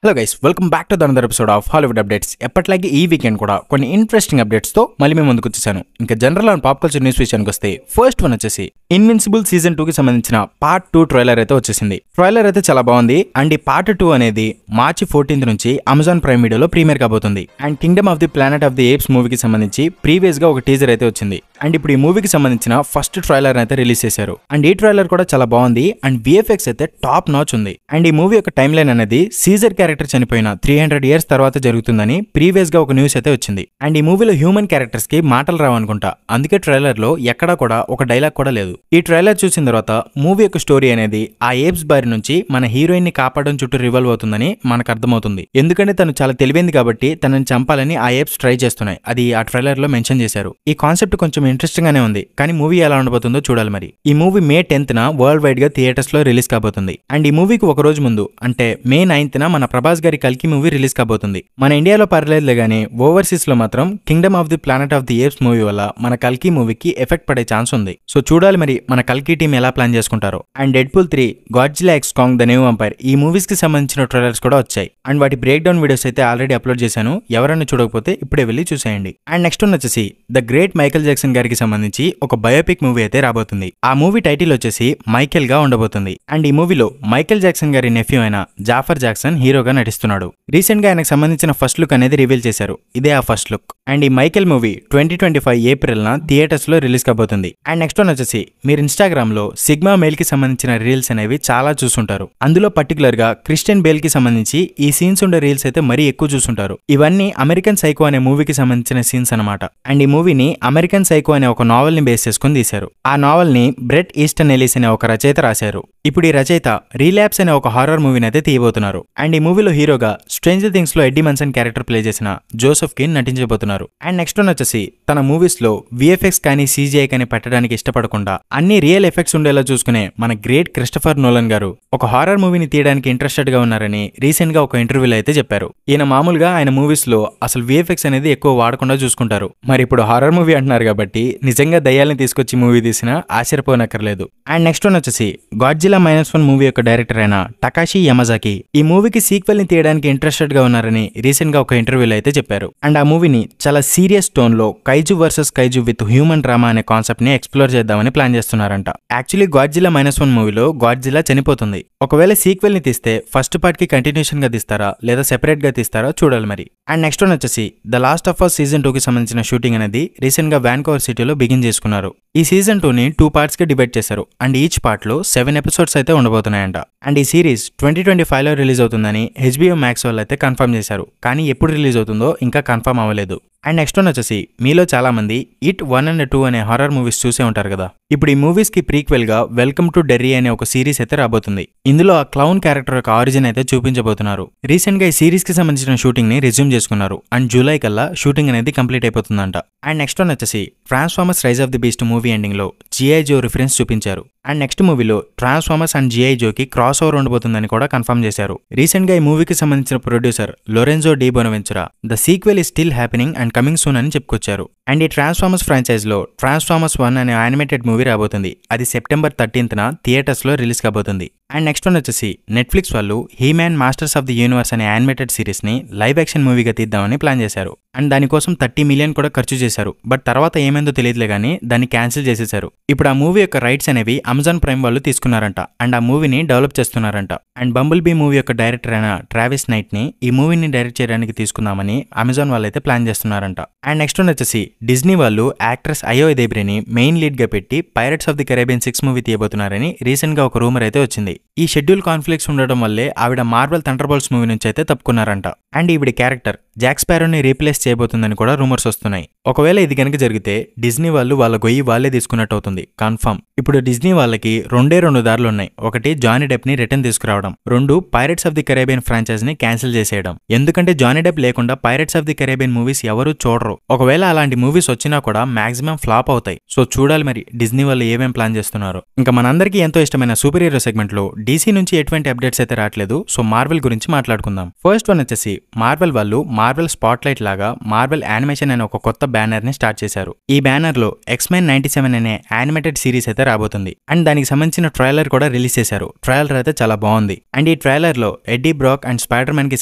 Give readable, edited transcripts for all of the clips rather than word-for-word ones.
Hello guys, welcome back to another episode of Hollywood updates. ఎప్పటిలాగే ఈ weekend కూడా కొన్ని ఇంట్రెస్టింగ్ అప్డేట్స్ తో మళ్ళీ మేము ముందుకు వచ్చేసాను. ఇంకా general and pop culture news విషయానికి వస్తే ఫస్ట్ వన్ వచ్చేసి ఇన్విన్సిబుల్ సీజన్ 2 కి సంబంధించిన పార్ట్ 2 ట్రైలర్ అయితే వచ్చేసింది. ట్రైలర్ అయితే చాలా బాగుంది అండ్ ఈ పార్ట్ 2 అనేది మార్చి 14th నుంచి అమెజాన్ ప్రైమ్ వీడియోలో ప్రీమియర్ కాబోతుంది. And Kingdom of the planet of the apes మూవీకి సంబంధించి ప్రీవియస్ గా ఒక టీజర్ అయితే వచ్చింది. అండ్ ఇప్పుడు ఈ మూవీకి సంబంధించిన ఫస్ట్ ట్రైలర్ అయితే రిలీజ్ చేశారు. అండ్ ఈ ట్రైలర్ కూడా చాలా బాగుంది అండ్ విఎఫ్ఎక్స్ అయితే టాప్ నాచ్ ఉంది. అండ్ ఈ మూవీ యొక్క టైమ్ లైన్ అనేది సీజర్ క్యారెక్టర్ చనిపోయిన 300 years తర్వాత జరుగుతుందని ప్రీవియస్ గా ఒక న్యూస్ అయితే వచ్చింది. అండ్ ఈ మూవీలో హ్యూమన్ క్యారెక్టర్స్ కి మాటలు రావనుకుంటా, అందుకే ట్రైలర్ లో ఎక్కడా కూడా ఒక డైలాగ్ కూడా లేదు. ఈ ట్రైలర్ చూసిన తర్వాత మూవీ యొక్క స్టోరీ అనేది ఆ ఏప్స్ బారి నుంచి మన హీరోయిన్ ని కాపాడడం చుట్టూ రివాల్వ్ అవుతుందని మనకు అర్థమవుతుంది. ఎందుకంటే తను చాలా తెలివైంది కాబట్టి తనని చంపాలని ఆ ఏప్స్ ట్రై చేస్తున్నాయి. అది ఆ ట్రైలర్ లో మెన్షన్ చేశారు. ఈ కాన్సెప్ట్ కొంచెం ఇంట్రెస్టింగ్ గానే ఉంది, కానీ మూవీ ఎలా ఉండబోతుందో చూడాలి. మరి ఈ movie May 10th world wide గా థియేటర్స్ లో రిలీజ్ కాబోతుంది. అండ్ ఈ మూవీకి ఒక రోజు ముందు అంటే May 9th మన ప్రభాస్ గారి కల్కి మూవీ రిలీజ్ కాబోతుంది. మన ఇండియాలో పర్లేదులే గానీ ఓవర్సీస్ లో మాత్రం Kingdom of the planet of the apes movie వల్ల మన కల్కి మూవీకి ఎఫెక్ట్ పడే ఛాన్స్ ఉంది. సో చూడాలి మరి మన కల్కి టీం ఎలా ప్లాన్ చేసుకుంటారో. And Deadpool 3, Godzilla x Kong the new empire ఈ మూవీస్ కి సంబంధించిన ట్రైలర్స్ కూడా వచ్చాయి. అండ్ వాటి బ్రేక్ డౌన్ వీడియోస్ అయితే ఆల్రెడీ అప్లోడ్ చేశాను. ఎవరైనా చూడకపోతే ఇప్పుడే వెళ్ళి చూసేయండి. అండ్ నెక్స్ట్ వచ్చేసి ద గ్రేట్ మైకేల్ జాక్సన్ గారికి సంబంధించి ఒక బయోపిక్ మూవీ అయితే రాబోతుంది. ఆ మూవీ టైటిల్ వచ్చేసి మైకేల్ గా ఉండబోతుంది. అండ్ ఈ మూవీలో మైకేల్ జాక్సన్ గారి నెఫ్యూ అయిన జాఫర్ జాక్సన్ హీరోగా నటిస్తున్నాడు. రీసెంట్ గా ఆయనకు సంబంధించిన ఫస్ట్ లుక్ అనేది రివీల్ చేశారు. ఇదే ఆ ఫస్ట్ లుక్. అండ్ ఈ మైకేల్ మూవీ 2025 ఏప్రిల్ థియేటర్స్ లో రిలీజ్ కాబోతుంది. అండ్ నెక్స్ట్ వచ్చేసి మీరు ఇన్స్టాగ్రామ్ లో సిగ్మా మేల్ కి సంబంధించిన రీల్స్ అనేవి చాలా చూసుంటారు. అందులో పర్టికులర్ గా క్రిస్టియన్ బేల్ కి సంబంధించి ఈ సీన్స్ ఉండే రీల్స్ అయితే మరీ ఎక్కువ చూసుంటారు. ఇవన్నీ అమెరికన్ సైకో అనే మూవీకి సంబంధించిన సీన్స్ అనమాట. అండ్ ఈ మూవీని అమెరికన్ సైకో అనే ఒక నావెల్ ని బేస్ చేసుకుని తీశారు. ఆ నావెల్ ని బ్రెట్ ఈస్టన్ ఎలిస్ అనే ఒక రచయిత రాశారు. ఇప్పుడు ఈ రచయిత రీలాప్స్ అనే ఒక హారర్ మూవీని అయితే తీయబోతున్నారు. అండ్ ఈ మూవీలో హీరోగా స్ట్రేంజర్ థింగ్స్ లో ఎడ్డీ మన్సన్ క్యారెక్టర్ ప్లే చేసిన జోసెఫ్ కిన్ నటించబోతున్నారు. అండ్ నెక్స్ట్ వచ్చేసి తన మూవీస్ లో విఎఫ్ఎక్స్ కానీ CGI కానీ పెట్టడానికి ఇష్టపడకుండా అన్ని రియల్ ఎఫెక్ట్స్ ఉండేలా చూసుకునే మన గ్రేట్ క్రిస్టఫర్ నోలన్ గారు ఒక హారర్ మూవీని తీయడానికి ఇంట్రెస్టెడ్ గా ఉన్నారని రీసెంట్ గా ఒక ఇంటర్వ్యూలో అయితే చెప్పారు. ఈయన మామూలుగా ఆయన మూవీస్ లో అసలు విఎఫ్ఎక్స్ అనేది ఎక్కువ వాడకుండా చూసుకుంటారు. మరి ఇప్పుడు హారర్ మూవీ అంటున్నారు కాబట్టి నిజంగా దయ్యాలని తీసుకొచ్చి మూవీ తీసినా ఆశ్చర్యపోనక్కర్లేదు. అండ్ నెక్స్ట్ వచ్చేసి గాడ్జిల్లా -1 మూవీ యొక్క డైరెక్టర్ అయిన టకాషి యమజాకి ఈ మూవీకి సీక్వెల్ ని తీయడానికి ఇంట్రెస్టెడ్ గా ఉన్నారని రీసెంట్ గా ఒక ఇంటర్వ్యూలో అయితే చెప్పారు. అండ్ ఆ మూవీని చాలా సీరియస్ టోన్ లో kaiju versus kaiju with human drama అనే కాన్సెప్ట్ ని ఎక్స్ప్లోర్ చేద్దామని ప్లాన్ చేస్తున్నారంట. యాక్చువల్లీ గాడ్జిల్లా -1 మూవీలో గాడ్జిల్లా చనిపోతుంది. ఒకవేళ సీక్వెల్ ని తీస్తే ఫస్ట్ పార్ట్ కి కంటిన్యూషన్ గా తీస్తారా లేదా సెపరేట్ గా తీస్తారా చూడాలి మరి. అండ్ నెక్స్ట్ వచ్చేసి the last of us season 2 కి సంబంధించిన షూటింగ్ అనేది రీసెంట్ గా వాన్కోవర్ సిటీలో బిగిన్ చేసుకున్నారు. ఈ సీజన్ 2 ని 2 పార్ట్స్ గా డివైడ్ చేశారు. అండ్ ఈచ్ పార్ట్ లో 7 ఎపిసోడ్స్ అయితే ఉండబోతున్నాయంట. అండ్ ఈ సిరీస్ 2025 లో రిలీజ్ అవుతుందని HBO Max వాళ్ళు అయితే కన్ఫర్మ్ చేశారు. కానీ ఎప్పుడు రిలీజ్ అవుతుందో ఇంకా కన్ఫర్మ్ అవ్వలేదు. అండ్ నెక్స్ట్ వచ్చేసి మీలో చాలా మంది ఇట్ 1 and 2 అనే హారర్ మూవీస్ చూసే ఉంటారు కదా. ఇప్పుడు ఈ మూవీస్ కి ప్రీక్వెల్ గా వెల్కమ్ టు డెర్రీ అనే ఒక సిరీస్ అయితే రాబోతుంది. ఇందులో ఆ క్లౌన్ క్యారెక్టర్ యొక్క ఆరిజిన్ అయితే చూపించబోతున్నారు. రీసెంట్ గా ఈ సిరీస్ కి సంబంధించిన షూటింగ్ ని రెజ్యూమ్ చేసుకున్నారు. అండ్ జూలై కల్లా షూటింగ్ అనేది కంప్లీట్ అయిపోతుందంట. అండ్ నెక్స్ట్ వచ్చేసి Transformers rise of the beast movie ending లో G.I. Joe రిఫరెన్స్ చూపించారు. అండ్ నెక్స్ట్ మూవీలో ట్రాన్స్ఫార్మర్స్ అండ్ G.I. Joe కి క్రాస్ ఓవర్ ఉండబోతుందని కూడా కన్ఫర్మ్ చేశారు. రీసెంట్ గా ఈ మూవీకి సంబంధించిన producer Lorenzo di Bonaventura the sequel is still happening and coming soon అని చెప్పుకొచ్చారు. అండ్ ఈ ట్రాన్స్ఫార్మర్స్ ఫ్రాంచైజ్ లో ట్రాన్స్ఫార్మర్స్ 1 అనే యానిమేటెడ్ మూవీ రాబోతుంది. అది September 13th థియేటర్స్ లో రిలీజ్ కాబోతుంది. అండ్ నెక్స్ట్ వచ్చేసి నెట్ఫ్లిక్స్ వాళ్ళు He Man masters of the universe అనే యానిమేటెడ్ సిరీస్ ని లైవ్ యాక్షన్ మూవీగా తీద్దామని ప్లాన్ చేశారు. అండ్ దానికోసం 30 million కూడా ఖర్చు చేశారు. బట్ తర్వాత ఏమైందో తెలియదులే గానీ దాన్ని క్యాన్సిల్ చేసేశారు. ఇప్పుడు ఆ మూవీ యొక్క రైట్స్ అనేవి అమెజాన్ ప్రైమ్ వాళ్ళు తీసుకున్నారంట. అండ్ ఆ మూవీని డెవలప్ చేస్తున్నారంట. అండ్ బంబుల్ బీ మూవీ యొక్క డైరెక్టర్ అయిన ట్రావిస్ నైట్ ని ఈ మూవీని డైరెక్ట్ చేయడానికి తీసుకుందామని అమెజాన్ వాళ్ళు అయితే ప్లాన్ చేస్తున్నారంట. అండ్ నెక్స్ట్ వచ్చేసి డిజ్నీ వాళ్ళు actress Ayo Edebiri main lead గా పెట్టి pirates of the Caribbean 6 movie తీయబోతున్నారని రీసెంట్ గా ఒక రూమర్ అయితే వచ్చింది. ఈ షెడ్యూల్ కాన్ఫ్లిక్ట్స్ ఉండడం వల్లే ఆవిడ మార్వెల్ థండర్బోల్ట్స్ మూవీ నుంచి అయితే తప్పుకున్నారంట. అండ్ ఈవిడ క్యారెక్టర్ జాక్ స్పారోని రీప్లేస్ చేయబోతుందని కూడా రూమర్స్ వస్తున్నాయి. ఒకవేళ ఇది కనుక జరిగితే డిజ్నీ వాళ్ళు వాళ్ళ గొయ్యి వాళ్ళే తీసుకున్నట్టు అవుతుంది కన్ఫర్మ్. ఇప్పుడు డిజ్నీ వాళ్ళకి 2 దారులు ఉన్నాయి. ఒకటి జానీ డెప్ ని రిటర్న్ తీసుకురావడం, 2 pirates of the Caribbean franchise ని క్యాన్సిల్ చేసేయడం. ఎందుకంటే జానీ డెప్ లేకుండా pirates of the Caribbean movies ఎవరు చూడరు. ఒకవేళ అలాంటి మూవీస్ వచ్చినా కూడా మాక్సిమం ఫ్లాప్ అవుతాయి. సో చూడాలి మరి డిజ్నీ వాళ్ళు ఏమేం ప్లాన్ చేస్తున్నారు. ఇంకా మనందరికీ ఎంతో ఇష్టమైన సూపర్ హీరో సెగ్మెంట్ లో DC నుంచి ఎటువంటి అప్డేట్స్ అయితే రావట్లేదు. సో మార్వెల్ గురించి మాట్లాడుకుందాం. ఫస్ట్ వన్ వచ్చేసి మార్వెల్ వాళ్ళు మార్వెల్ స్పాట్లైట్ లాగా మార్వెల్ యానిమేషన్ అనే ఒక కొత్త బ్యానర్ ని స్టార్ట్ చేశారు. ఈ బ్యానర్ లో X-Men 97 అనే యానిమేటెడ్ సిరీస్ అయితే రాబోతుంది. అండ్ దానికి సంబంధించిన ట్రైలర్ కూడా రిలీజ్ చేశారు. ట్రైలర్ అయితే చాలా బాగుంది. అండ్ ఈ ట్రైలర్ లో ఎడ్డీ బ్రాక్ అండ్ స్పైడర్ మ్యాన్ కి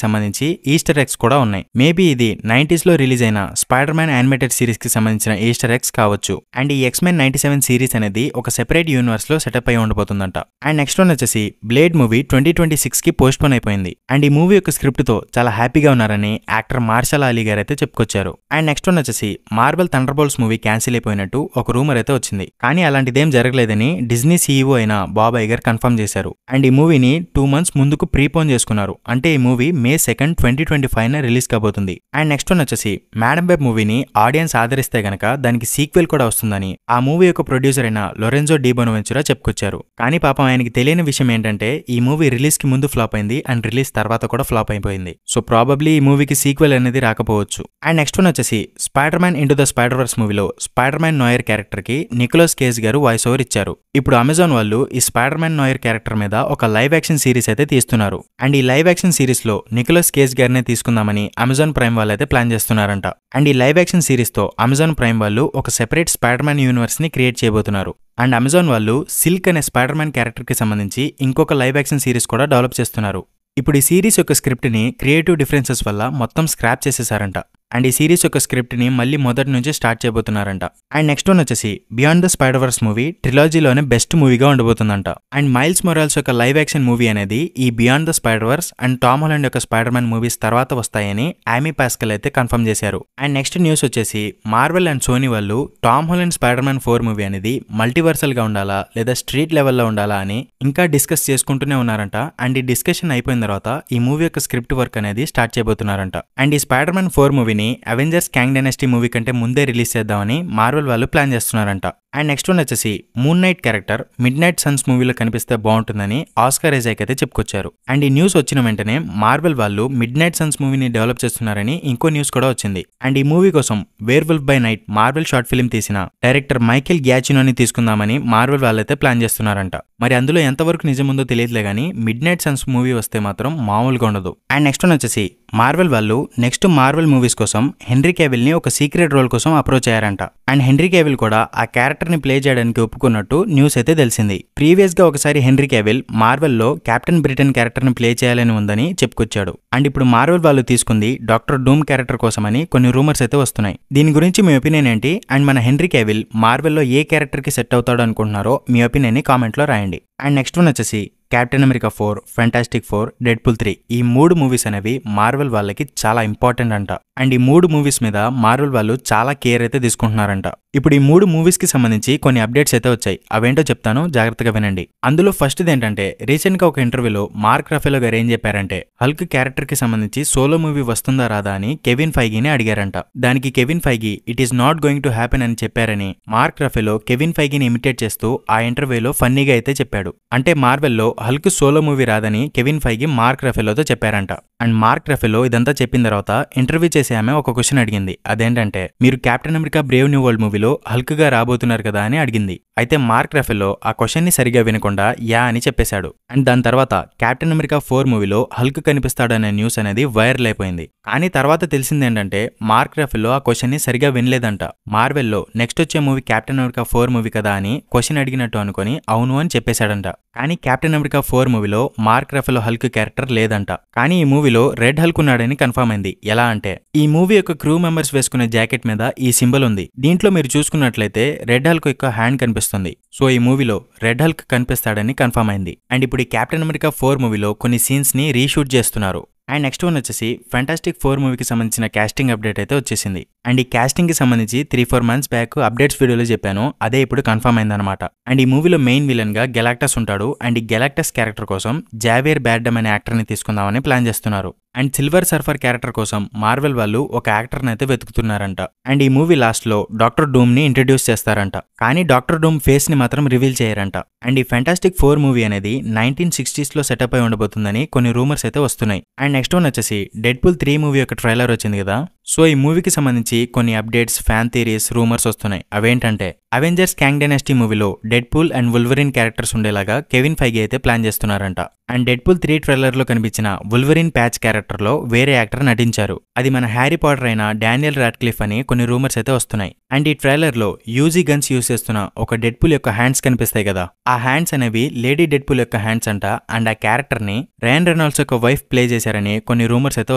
సంబంధించి ఈస్టర్ ఎగ్స్ కూడా ఉన్నాయి. మేబీ ఇది 90s లో రిలీజ్ అయిన స్పైడర్ మ్యాన్ యానిమేటెడ్ సిరీస్ కి సంబంధించిన ఈస్టర్ ఎగ్స్ కావచ్చు. అండ్ ఈ X-Men 97 సిరీస్ అనేది ఒక సెపరేట్ యూనివర్స్ లో సెటప్ అయి ఉండబోతుందంట. అండ్ నెక్స్ట్ వన్ వచ్చేసి బ్లేడ్ మూవీ 2026 కి పోస్ట్ పోన్ అయిపోయింది. అండ్ ఈ మూవీ యొక్క స్క్రిప్ట్ తో చాలా హ్యాపీగా ఉన్నారని యాక్టర్ మార్షల్ అలీ గారు అయితే చెప్పుకొచ్చారు. అండ్ నెక్స్ట్ వన్ వచ్చేసి మార్వెల్ థండర్బోల్ట్స్ మూవీ క్యాన్సిల్ అయిపోయినట్టు ఒక రూమర్ అయితే వచ్చింది. కానీ అలాంటిదేం జరగలేదని డిజ్నీ సీఈఓ అయిన బాబ్ ఐగర్ కన్ఫర్మ్ చేశారు. అండ్ ఈ మూవీని 2 months ముందుకు ప్రీపోన్ చేసుకున్నారు. అంటే ఈ మూవీ May 2nd, 2025 రిలీజ్ కాబోతుంది. అండ్ నెక్స్ట్ వన్ వచ్చేసి మేడమ్ వెబ్ మూవీని ఆడియన్స్ ఆదరిస్తే గనక దానికి సీక్వెల్ కూడా వస్తుందని ఆ మూవీ యొక్క ప్రొడ్యూసర్ అయిన లొరెన్జో డి బొనవెంచురా చెప్పుకొచ్చారు. కానీ పాపం ఆయనకి తెలియని విషయం ఏంటంటే ఈ మూవీ రిలీజ్ కి ముందు ఫ్లాప్ అయింది అండ్ రిలీజ్ తర్వాత కూడా ఫ్లాప్ అయిపోయింది. సో ప్రాబబ్లీ ఈ మూవీకి సీక్వెల్ అనేది రాకపోవచ్చు. అండ్ నెక్స్ట్ వన్ వచ్చేసి Spider Man into the spider Verse మూవీలో స్పైడర్ మ్యాన్ నోయర్ క్యారెక్టర్ కి నికోలస్ కేజ్ గారు వాయిస్ ఓవర్ ఇచ్చారు. ఇప్పుడు అమెజాన్ వాళ్ళు ఈ స్పైడర్ మ్యాన్ నోయర్ క్యారెక్టర్ మీద ఒక లైవ్ యాక్షన్ సిరీస్ అయితే తీస్తున్నారు. అండ్ ఈ లైవ్ యాక్షన్ సిరీస్ లో నికోలస్ కేజ్ గారినే తీసుకుందామని అమెజాన్ ప్రైమ్ వాళ్ళు అయితే ప్లాన్ చేస్తున్నారంట. అండ్ ఈ లైవ్ యాక్షన్ సిరీస్ తో అమెజాన్ ప్రైమ్ వాళ్ళు ఒక సెపరేట్ స్పైడర్ మ్యాన్ యూనివర్స్ ని క్రియేట్ చేయబోతున్నారు. అండ్ అమెజాన్ వాళ్ళు సిల్క్ అనే స్పైడర్ మ్యాన్ క్యారెక్టర్ కి సంబంధించి ఇంకొక లైవ్ యాక్షన్ సిరీస్ కూడా డెవలప్ చేస్తున్నారు. ఇప్పుడు ఈ సిరీస్ యొక్క స్క్రిప్ట్ ని క్రియేటివ్ డిఫరెన్సెస్ వల్ల మొత్తం స్క్రాప్ చేసేసారంట. అండ్ ఈ సిరీస్ యొక్క స్క్రిప్ట్ ని మళ్ళీ మొదటి నుంచి స్టార్ట్ చేయబోతున్నారంట. అండ్ నెక్స్ట్ వన్ వచ్చేసి beyond the spider verse movie ట్రిలాజీలోనే బెస్ట్ మూవీగా ఉండబోతుందంట. అండ్ మైల్స్ మొరాల్స్ యొక్క లైవ్ యాక్షన్ మూవీ అనేది ఈ beyond the spider verse and Tom Holland యొక్క స్పైడర్ మ్యాన్ మూవీస్ తర్వాత వస్తాయని ఆమీ పాస్కల్ అయితే కన్ఫర్మ్ చేశారు. అండ్ నెక్స్ట్ న్యూస్ వచ్చేసి మార్వెల్ అండ్ సోనీ వాళ్ళు Tom Holland spider man 4 movie అనేది మల్టీవర్సల్ గా ఉండాలా లేదా స్ట్రీట్ లెవెల్లో ఉండాలా అని ఇంకా డిస్కస్ చేసుకుంటూనే ఉన్నారంట. అండ్ ఈ డిస్కషన్ అయిపోయిన తర్వాత ఈ మూవీ యొక్క స్క్రిప్ట్ వర్క్ అనేది స్టార్ట్ చేయబోతున్నారంట. అండ్ ఈ స్పైడర్ మ్యాన్ 4 మూవీని అవెంజర్స్ క్యాంగ్ డైనస్టీ మూవీ కంటే ముందే రిలీజ్ చేద్దామని మార్వెల్ వాళ్ళు ప్లాన్ చేస్తున్నారంట. అండ్ నెక్స్ట్ వన్ వచ్చేసి moon night character mid night Sons మూవీలో కనిపిస్తే బాగుంటుందని ఆస్కార్ ఐజాక్ అయితే చెప్పుకొచ్చారు. అండ్ ఈ న్యూస్ వచ్చిన వెంటనే మార్వెల్ వాళ్ళు మిడ్ నైట్ సన్స్ మూవీని డెవలప్ చేస్తున్నారని ఇంకో న్యూస్ కూడా వచ్చింది. అండ్ ఈ మూవీ కోసం werewolf by night Marvel short film తీసిన డైరెక్టర్ మైకెల్ గ్యాచినోని తీసుకుందామని మార్వెల్ వాళ్ళైతే ప్లాన్ చేస్తున్నారంట. మరి అందులో ఎంతవరకు నిజముందో తెలియదులే కానీ మిడ్ నైట్ సన్స్ మూవీ వస్తే మాత్రం మామూలుగా ఉండదు. అండ్ నెక్స్ట్ వన్ వచ్చేసి మార్వెల్ వాళ్ళు నెక్స్ట్ మార్వెల్ మూవీస్ కోసం హెన్రీ కేవిల్ ని ఒక సీక్రెట్ రోల్ కోసం అప్రోచ్ అయ్యారంట. అండ్ హెన్రీ కేవిల్ కూడా ఆ క్యారెక్టర్ ని ప్లే చేయడానికి ఒప్పుకున్నట్టు న్యూస్ అయితే తెలిసింది. ప్రీవియస్ గా ఒకసారి హెన్రీ కేవిల్ మార్వెల్ లో కెప్టెన్ బ్రిటన్ క్యారెక్టర్ ని ప్లే చేయాలని ఉందని చెప్పుకొచ్చాడు. అండ్ ఇప్పుడు మార్వెల్ వాళ్ళు తీసుకుంది డాక్టర్ డూమ్ క్యారెక్టర్ కోసమని కొన్ని రూమర్స్ అయితే వస్తున్నాయి. దీని గురించి మీ ఒపీనియన్ ఏంటి? అండ్ మన హెన్రీ కేవిల్ మార్వెల్ లో ఏ క్యారెక్టర్ కి సెట్ అవుతాడు అనుకుంటున్నారో మీ ఒపీనియన్ ని కామెంట్ లో రాయండి. అండ్ నెక్స్ట్ వన్ వచ్చేసి కెప్టెన్ అమెరికా 4, ఫెంటాస్టిక్ 4, డెడ్పూల్ 3 ఈ 3 మూవీస్ అనేవి మార్వెల్ వాళ్ళకి చాలా ఇంపార్టెంట్ అంట. అండ్ ఈ 3 మూవీస్ మీద మార్వెల్ వాళ్ళు చాలా కేర్ అయితే తీసుకుంటున్నారంట. ఇప్పుడు ఈ 3 మూవీస్ కి సంబంధించి కొన్ని అప్డేట్స్ అయితే వచ్చాయి. అవేంటో చెప్తాను, జాగ్రత్తగా వినండి. అందులో ఫస్ట్ ఏంటంటే రీసెంట్ గా ఒక ఇంటర్వ్యూలో మార్క్ రఫెలో గారు ఏం చెప్పారంటే హల్క్ క్యారెక్టర్ కి సంబంధించి సోలో మూవీ వస్తుందా రాదా అని కెవిన్ ఫైగీని అడిగారంట. దానికి Kevin Feige it is not going to happen అని చెప్పారని మార్క్ రఫెలో కెవిన్ ఫైగీని ఇమిటేట్ చేస్తూ ఆ ఇంటర్వ్యూలో ఫన్నీగా అయితే చెప్పాడు. అంటే మార్వెల్లో హల్క్ సోలో మూవీ రాదని కెవిన్ ఫైగీ మార్క్ రఫెలోతో చెప్పారంట. అండ్ మార్క్ రఫెలో ఇదంతా చెప్పిన తర్వాత ఇంటర్వ్యూ చేసే ఆమె ఒక క్వశ్చన్ అడిగింది. అదేంటంటే మీరు captain America Brave new world మూవీలో హల్క్ గా రాబోతున్నారు కదా అని అడిగింది. అయితే మార్క్ రఫెలో ఆ క్వశ్చన్ ని సరిగా వినకుండా యా అని చెప్పేశాడు. అండ్ దాని తర్వాత కెప్టెన్ అమెరికా 4 మూవీలో హల్క్ కనిపిస్తాడనే న్యూస్ అనేది వైరల్ అయిపోయింది. కానీ తర్వాత తెలిసిందేంటంటే మార్క్ రఫెలో ఆ క్వశ్చన్ ని సరిగా వినలేదంట. మార్వెల్లో నెక్స్ట్ వచ్చే మూవీ కెప్టెన్ అమెరికా 4 మూవీ కదా అని క్వశ్చన్ అడిగినట్టు అనుకుని అవును అని చెప్పేశాడంట. కానీ కెప్టెన్ అమెరికా 4 మూవీలో మార్క్ రఫెలో హల్క్ క్యారెక్టర్ లేదంట. కానీ ఈ మూవీలో రెడ్ హల్క్ ఉన్నాడని కన్ఫర్మ్ అయింది. ఎలా అంటే ఈ మూవీ యొక్క క్రూ మెంబర్స్ వేసుకునే జాకెట్ మీద ఈ సింబల్ ఉంది. దీంట్లో మీరు చూసుకున్నట్లయితే రెడ్ హల్క్ యొక్క హ్యాండ్ కనిపిస్తుంది. సో ఈ మూవీలో రెడ్ హల్క్ కనిపిస్తాడని కన్ఫర్మ్ అయింది. అండ్ ఇప్పుడు ఈ కెప్టెన్ అమెరికా 4 మూవీలో కొన్ని సీన్స్ ని రీషూట్ చేస్తున్నారు. అండ్ నెక్స్ట్ వన్ వచ్చేసి ఫెంటాస్టిక్ 4 మూవీకి సంబంధించిన కాస్టింగ్ అప్డేట్ అయితే వచ్చేసింది. అండ్ ఈ కాస్టింగ్ కి సంబంధించి 3-4 months బ్యాక్ అప్డేట్స్ వీడియోలో చెప్పాను, అదే ఇప్పుడు కన్ఫర్మ్ అయిందనమాట. అండ్ ఈ మూవీలో మెయిన్ విలన్ గా గెలాక్టస్ ఉంటాడు. అండ్ ఈ గెలాక్టస్ క్యారెక్టర్ కోసం జావియర్ బార్డమ్ అనే యాక్టర్ ని తీసుకుందామని ప్లాన్ చేస్తున్నారు. అండ్ సిల్వర్ సర్ఫర్ క్యారెక్టర్ కోసం మార్వెల్ వాళ్ళు ఒక యాక్టర్ అయితే వెతుకుతున్నారంట. అండ్ ఈ మూవీ లాస్ట్ లో డాక్టర్ డూమ్ ని ఇంట్రడ్యూస్ చేస్తారంట. కానీ డాక్టర్ డూమ్ ఫేస్ ని మాత్రం రివీల్ చేయరంట. అండ్ ఈ ఫెంటాస్టిక్ 4 మూవీ అనేది 1960s లో సెటప్ అయి ఉండబోతుందని కొన్ని రూమర్స్ అయితే వస్తున్నాయి. అండ్ నెక్స్ట్ వన్ వచ్చేసి డెడ్పూల్ 3 మూవీ యొక్క ట్రైలర్ వచ్చింది కదా. సో ఈ మూవీకి సంబంధించి కొన్ని అప్డేట్స్, ఫ్యాన్ థియరీస్, రూమర్స్ వస్తున్నాయి. అవేంటంటే అవెంజర్స్ క్యాంగ్ డైనాసిటీ మూవీలో డెడ్పూల్ అండ్ వుల్వరిన్ క్యారెక్టర్స్ ఉండేలాగా కెవిన్ ఫైగే అయితే ప్లాన్ చేస్తున్నారంట. అండ్ డెడ్పూల్ 3 ట్రైలర్లో కనిపించిన వుల్వరిన్ ప్యాచ్ క్యారెక్టర్లో వేరే యాక్టర్ నటించారు. అది మన హ్యారీ పాటర్ అయిన డానియల్ రాడ్క్లిఫ్ అని కొన్ని రూమర్స్ అయితే వస్తున్నాయి. అండ్ ఈ ట్రైలర్లో యూజీ గన్స్ యూస్ చేస్తున్న ఒక డెడ్పూల్ యొక్క హ్యాండ్స్ కనిపిస్తాయి కదా, ఆ హ్యాండ్స్ అనేవి లేడీ డెడ్పూల్ యొక్క హ్యాండ్స్ అంట. అండ్ ఆ క్యారెక్టర్ ని రయాన్ రెనాల్డ్స్ యొక్క వైఫ్ ప్లే చేశారని కొన్ని రూమర్స్ అయితే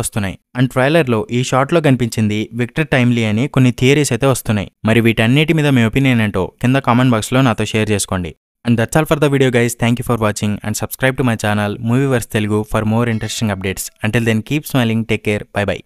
వస్తున్నాయి. అండ్ ట్రైలర్లో ఈ షాట్ లో కనిపించింది విక్టర్ టైమ్లీ అని కొన్ని థియరీస్ అయితే వస్తున్నాయి. మరి వీటన్నిటి మీద మీ ఒపీనియన్ ఏంటో కింద కామెంట్ బాక్స్ లో నాతో షేర్ చేసుకోండి. And that's all for the video guys. Thank you for watching and subscribe to my channel Movieverse Telugu for more interesting updates. Until then, keep smiling, take care, bye bye.